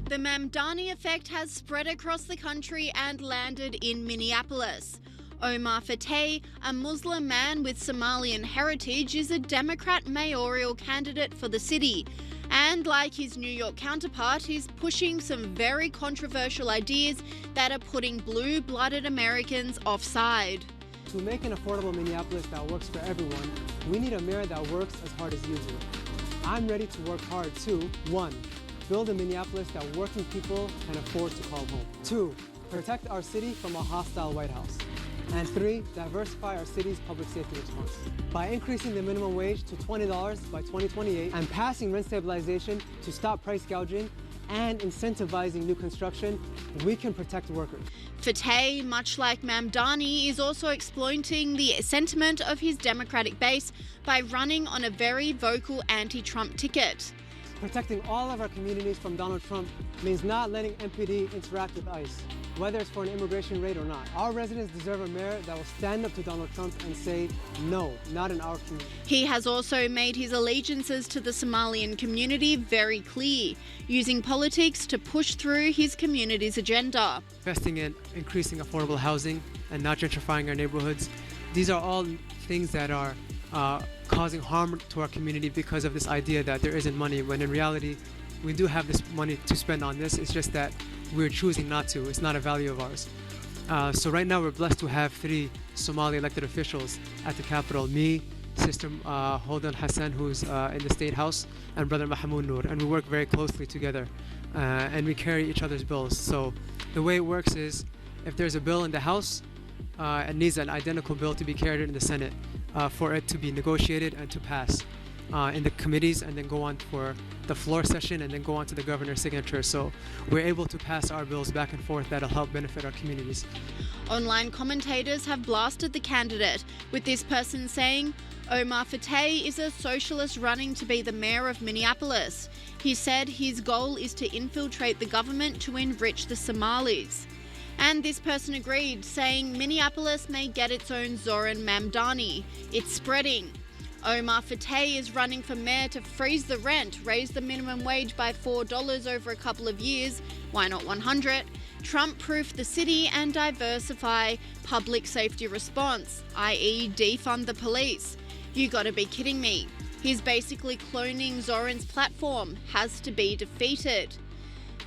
The Mamdani effect has spread across the country and landed in Minneapolis. Omar Fateh, a Muslim man with Somalian heritage, is a Democrat mayoral candidate for the city. And like his New York counterpart, he's pushing some very controversial ideas that are putting blue-blooded Americans offside. To make an affordable Minneapolis that works for everyone, we need a mayor that works as hard as you do. I'm ready to work hard to 1. Build a Minneapolis that working people can afford to call home. 2. Protect our city from a hostile White House. And 3. Diversify our city's public safety response. By increasing the minimum wage to $20 by 2028 and passing rent stabilization to stop price gouging and incentivizing new construction, we can protect workers. Fateh, much like Mamdani, is also exploiting the sentiment of his Democratic base by running on a very vocal anti-Trump ticket. Protecting all of our communities from Donald Trump means not letting MPD interact with ICE, whether it's for an immigration raid or not. Our residents deserve a mayor that will stand up to Donald Trump and say, no, not in our community. He has also made his allegiances to the Somalian community very clear, using politics to push through his community's agenda. Investing in increasing affordable housing and not gentrifying our neighborhoods. These are all things that are causing harm to our community because of this idea that there isn't money, when in reality, we do have this money to spend on this. It's just that we're choosing not to. It's not a value of ours. So right now we're blessed to have 3 Somali elected officials at the Capitol. Me, Sister Holden Hassan, who's in the State House, and Brother Mahmoud Noor. And we work very closely together. And we carry each other's bills. So the way it works is, if there's a bill in the House, it needs an identical bill to be carried in the Senate for it to be negotiated and to pass in the committees, and then go on for the floor session, and then go on to the governor's signature. So we're able to pass our bills back and forth that'll help benefit our communities. Online commentators have blasted the candidate, with this person saying, Omar Fateh is a socialist running to be the mayor of Minneapolis. He said his goal is to infiltrate the government to enrich the Somalis. And this person agreed, saying Minneapolis may get its own Zoran Mamdani. It's spreading. Omar Fateh is running for mayor to freeze the rent, raise the minimum wage by $4 over a couple of years, why not 100, Trump-proof the city and diversify public safety response, i.e. defund the police. You gotta be kidding me. He's basically cloning Zoran's platform, has to be defeated.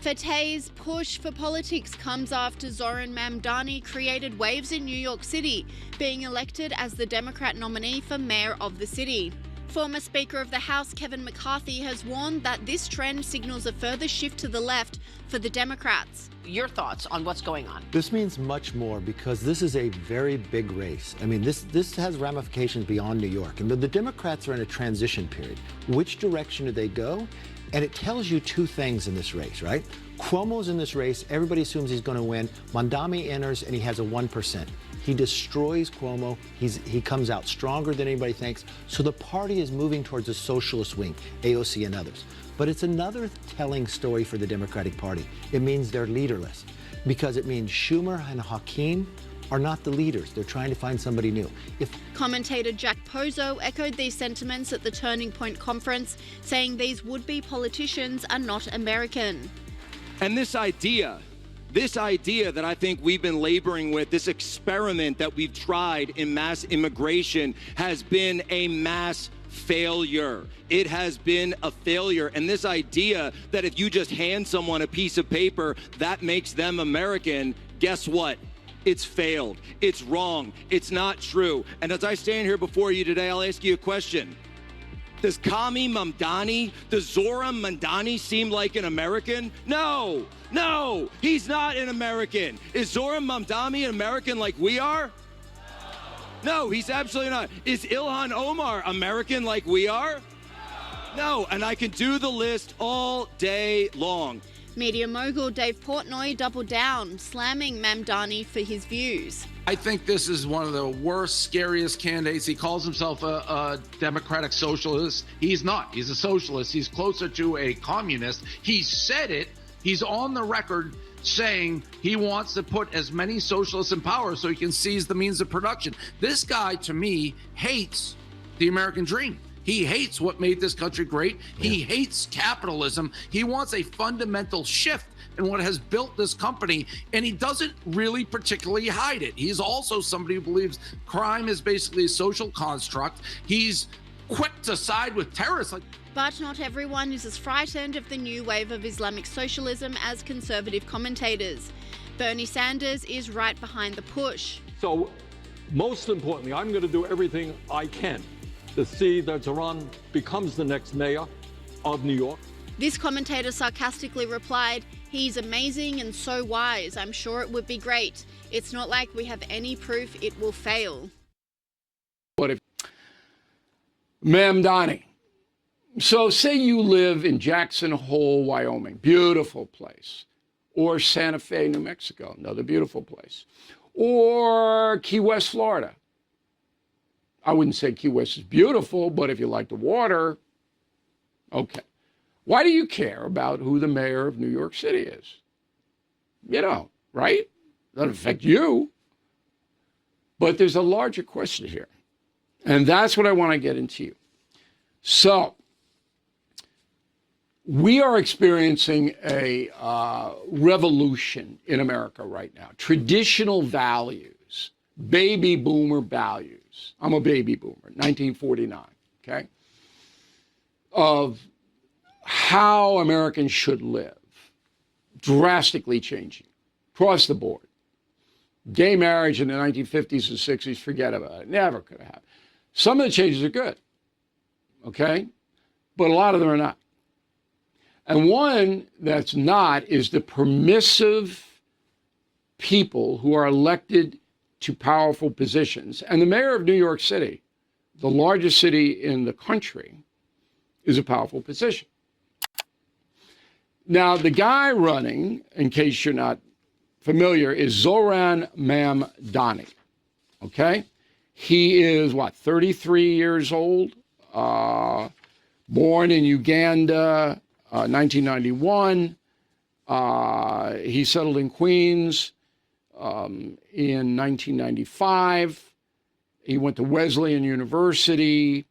Fateh's push for politics comes after Zoran Mamdani created waves in New York City, being elected as the Democrat nominee for mayor of the city. Former Speaker of the House Kevin McCarthy has warned that this trend signals a further shift to the left for the Democrats. Your thoughts on what's going on? This means much more because this is a very big race. I mean, this has ramifications beyond New York. And the Democrats are in a transition period. Which direction do they go? And it tells you 2 things in this race, right? Cuomo's in this race. Everybody assumes he's going to win. Mamdani enters, and he has a 1%. He destroys Cuomo. He comes out stronger than anybody thinks. So the party is moving towards a socialist wing, AOC and others. But it's another telling story for the Democratic Party. It means they're leaderless, because it means Schumer and Hakeem are not the leaders. They're trying to find somebody new. Commentator Jack Pozo echoed these sentiments at the Turning Point conference, saying these would-be politicians are not American. And this idea that I think we've been laboring with, this experiment that we've tried in mass immigration, has been a mass failure. It has been a failure. And this idea that if you just hand someone a piece of paper, that makes them American, guess what? It's failed. It's wrong. It's not true. And as I stand here before you today, I'll ask you a question. Does Kami Mamdani, does Zoran Mamdani seem like an American? No, he's not an American. Is Zoran Mamdani an American like we are? No, he's absolutely not. Is Ilhan Omar American like we are? No, and I can do the list all day long. Media mogul Dave Portnoy doubled down, slamming Mamdani for his views. I think this is one of the worst, scariest candidates. He calls himself a democratic socialist. He's not. He's a socialist. He's closer to a communist. He said it. He's on the record saying he wants to put as many socialists in power so he can seize the means of production. This guy, to me, hates the American dream. He hates what made this country great. He hates capitalism. He wants a fundamental shift in what has built this company, and he doesn't really particularly hide it. He's also somebody who believes crime is basically a social construct. He's quick to side with terrorists. But not everyone is as frightened of the new wave of Islamic socialism as conservative commentators. Bernie Sanders is right behind the push. So, most importantly, I'm going to do everything I can to see that Tehran becomes the next mayor of New York. This commentator sarcastically replied, "He's amazing and so wise. I'm sure it would be great. It's not like we have any proof it will fail." What if Mamdani? So say you live in Jackson Hole, Wyoming, beautiful place, or Santa Fe, New Mexico, another beautiful place, or Key West, Florida. I wouldn't say Key West is beautiful, but if you like the water, okay. Why do you care about who the mayor of New York City is? You know, right? Doesn't affect you. But there's a larger question here. And that's what I want to get into you. So, we are experiencing a revolution in America right now. Traditional values, baby boomer values. I'm a baby boomer, 1949, okay? Of how Americans should live, drastically changing across the board. Gay marriage in the 1950s and 60s, forget about it. Never could have happened. Some of the changes are good, okay? But a lot of them are not. And one that's not is the permissive people who are elected to powerful positions. And the mayor of New York City, the largest city in the country, is a powerful position. Now, the guy running, in case you're not familiar, is Zoran Mamdani, okay? He is, 33 years old, born in Uganda, 1991. He settled in Queens in 1995. He went to Wesleyan University.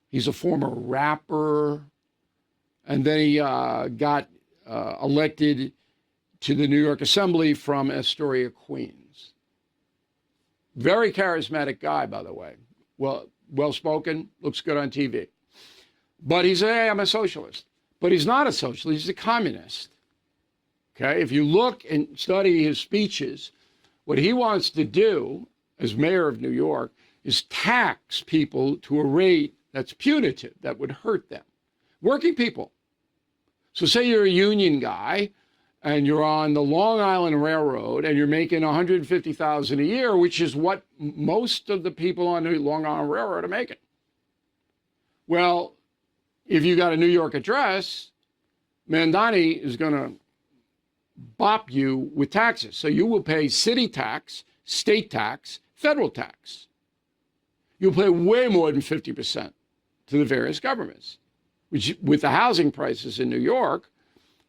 He's a former rapper. And then he got elected to the New York Assembly from Astoria, Queens. Very charismatic guy, by the way. Well-spoken, looks good on TV. But he said, hey, I'm a socialist. But he's not a socialist, he's a communist. Okay, if you look and study his speeches, what he wants to do as mayor of New York is tax people to a rate that's punitive, that would hurt them. Working people. So say you're a union guy and you're on the Long Island Railroad and you're making $150,000 a year, which is what most of the people on the Long Island Railroad are making. Well, if you got a New York address, Mamdani is going to bop you with taxes. So you will pay city tax, state tax, federal tax. You'll pay way more than 50% to the various governments, which with the housing prices in New York,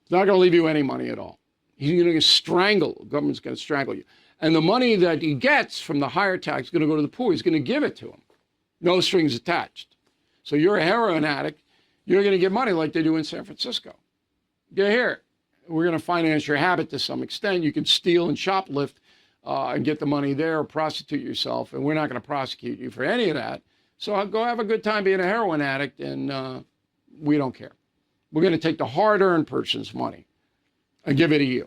it's not going to leave you any money at all. He's going to strangle, the government's going to strangle you. And the money that he gets from the higher tax is going to go to the poor. He's going to give it to him. No strings attached. So you're a heroin addict, you're going to get money like they do in San Francisco. Get here. We're going to finance your habit to some extent. You can steal and shoplift and get the money there or prostitute yourself, and we're not going to prosecute you for any of that. So go have a good time being a heroin addict, and we don't care. We're going to take the hard-earned person's money and give it to you.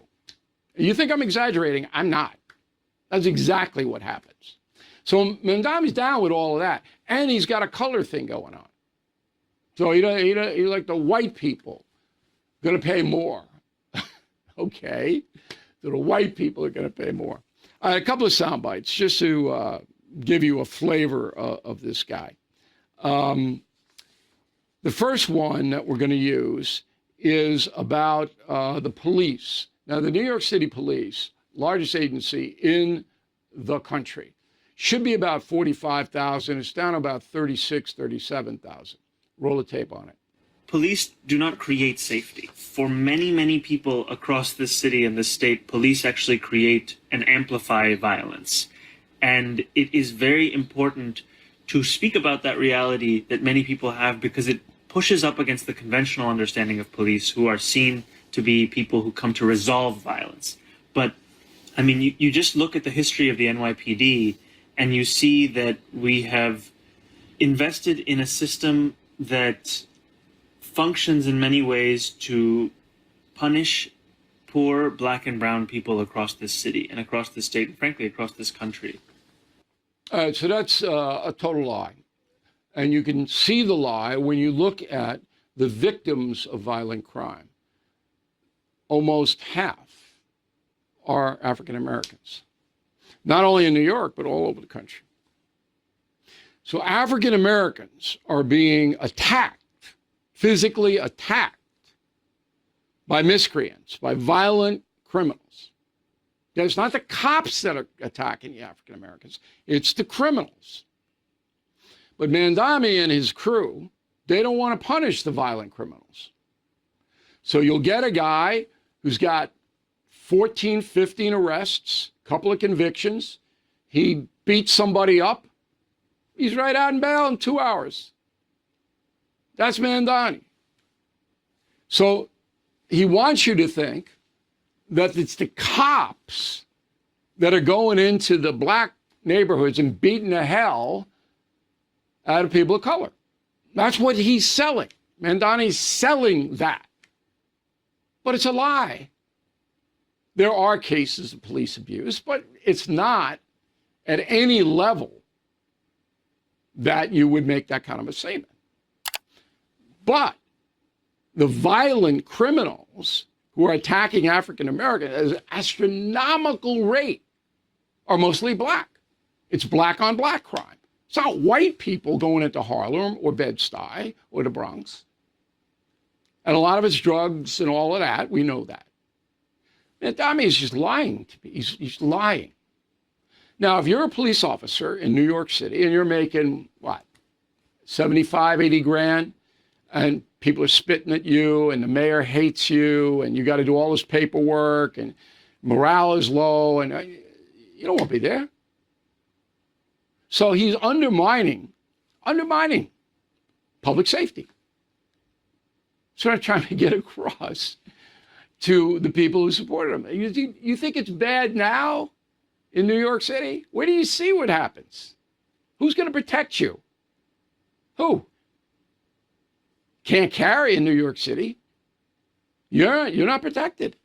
You think I'm exaggerating? I'm not. That's exactly what happens. So Mamdani's down with all of that, and he's got a color thing going on. So he like the white people going to pay more. Okay, so the white people are going to pay more. A couple of sound bites just to give you a flavor of this guy. The first one that we're going to use is about the police. Now, the New York City Police, largest agency in the country, should be about 45,000. It's down about 36, 37,000. Roll the tape on it. Police do not create safety. For many, many people across this city and this state, police actually create and amplify violence. And it is very important to speak about that reality that many people have, because it pushes up against the conventional understanding of police, who are seen to be people who come to resolve violence. But I mean, you just look at the history of the NYPD and you see that we have invested in a system that functions in many ways to punish poor black and brown people across this city and across this state and frankly across this country. So that's a total lie. And you can see the lie when you look at the victims of violent crime. Almost half are African Americans, not only in New York, but all over the country. So African Americans are being attacked, physically attacked by miscreants, by violent criminals. It's not the cops that are attacking the African Americans, it's the criminals. But Mandami and his crew, they don't want to punish the violent criminals. So you'll get a guy who's got 14, 15 arrests, a couple of convictions. He beats somebody up. He's right out in bail in 2 hours. That's Mandani. So he wants you to think that it's the cops that are going into the black neighborhoods and beating the hell out of people of color. That's what he's selling. Mandani's selling that. But it's a lie. There are cases of police abuse, but it's not at any level that you would make that kind of a statement. But the violent criminals who are attacking African Americans at an astronomical rate are mostly black. It's black on black crime. It's not white people going into Harlem or Bed-Stuy or the Bronx. And a lot of it's drugs and all of that. We know that. Mandami is just lying to me. He's lying. Now, if you're a police officer in New York City and you're making, 75, 80 grand, and people are spitting at you and the mayor hates you and you got to do all this paperwork and morale is low and you don't want to be there. So he's undermining public safety. So I'm trying to get across to the people who supported him. You think it's bad now in New York City? Where do you see what happens? Who's going to protect you? Who? Can't carry in New York City. You're not protected.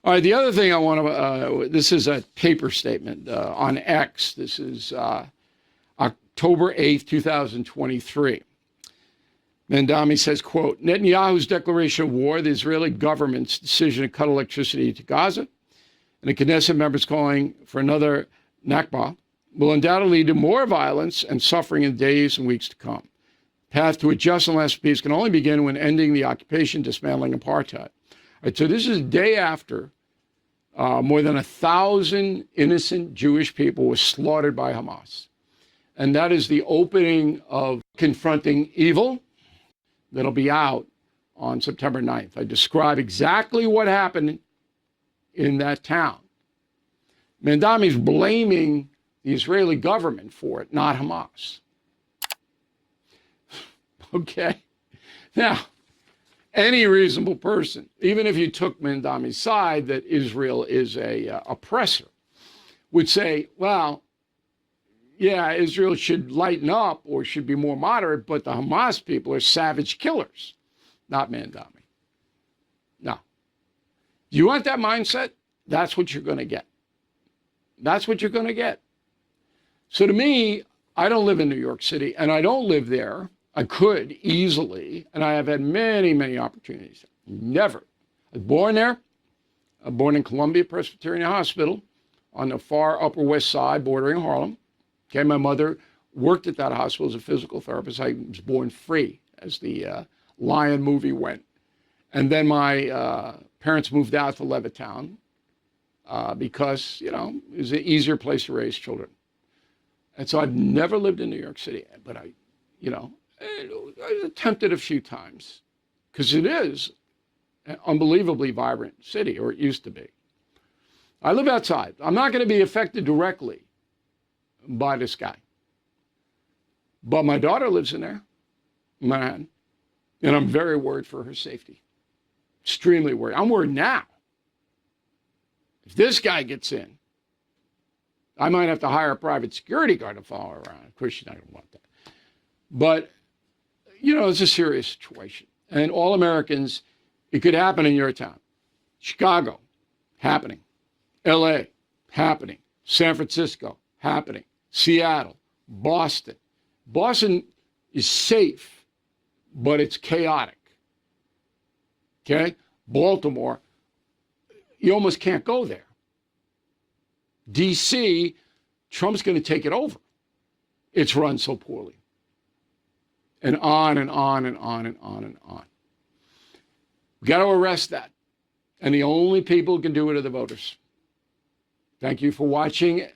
All right, the other thing I want to, this is a paper statement on X. This is October 8th, 2023. Mandami says, quote, Netanyahu's declaration of war, the Israeli government's decision to cut electricity to Gaza, and the Knesset members calling for another Nakba, will undoubtedly lead to more violence and suffering in days and weeks to come. Path to a just and lasting peace can only begin when ending the occupation, dismantling apartheid. All right, so this is the day after more than 1,000 innocent Jewish people were slaughtered by Hamas. And that is the opening of Confronting Evil that'll be out on September 9th. I describe exactly what happened in that town. Mandami's blaming the Israeli government for it, not Hamas. Okay. Now, any reasonable person, even if you took Mandami's side that Israel is a oppressor, would say, well, yeah, Israel should lighten up or should be more moderate, but the Hamas people are savage killers, not Mandami. No. Do you want that mindset? That's what you're going to get. That's what you're going to get. So to me, I don't live in New York City, and I don't live there. I could easily, and I have had many, many opportunities. Never. I was born there. I was born in Columbia Presbyterian Hospital on the far Upper West Side bordering Harlem. Okay, my mother worked at that hospital as a physical therapist. I was born free, as the Lion movie went. And then my parents moved out to Levittown because, it was an easier place to raise children. And so I've never lived in New York City, but I attempted a few times because it is an unbelievably vibrant city, or it used to be. I live outside. I'm not going to be affected directly by this guy. But my daughter lives in there, Manhattan, and I'm very worried for her safety. Extremely worried. I'm worried now. If this guy gets in, I might have to hire a private security guard to follow her around. Of course, she's not going to want that. But, you know, it's a serious situation. And all Americans, it could happen in your town. Chicago, happening. LA, happening. San Francisco, happening. Seattle, Boston. Boston is safe, but it's chaotic. Okay? Baltimore, you almost can't go there. DC, Trump's going to take it over. It's run so poorly. And on and on and on and on and on. We got to arrest that. And the only people who can do it are the voters. Thank you for watching.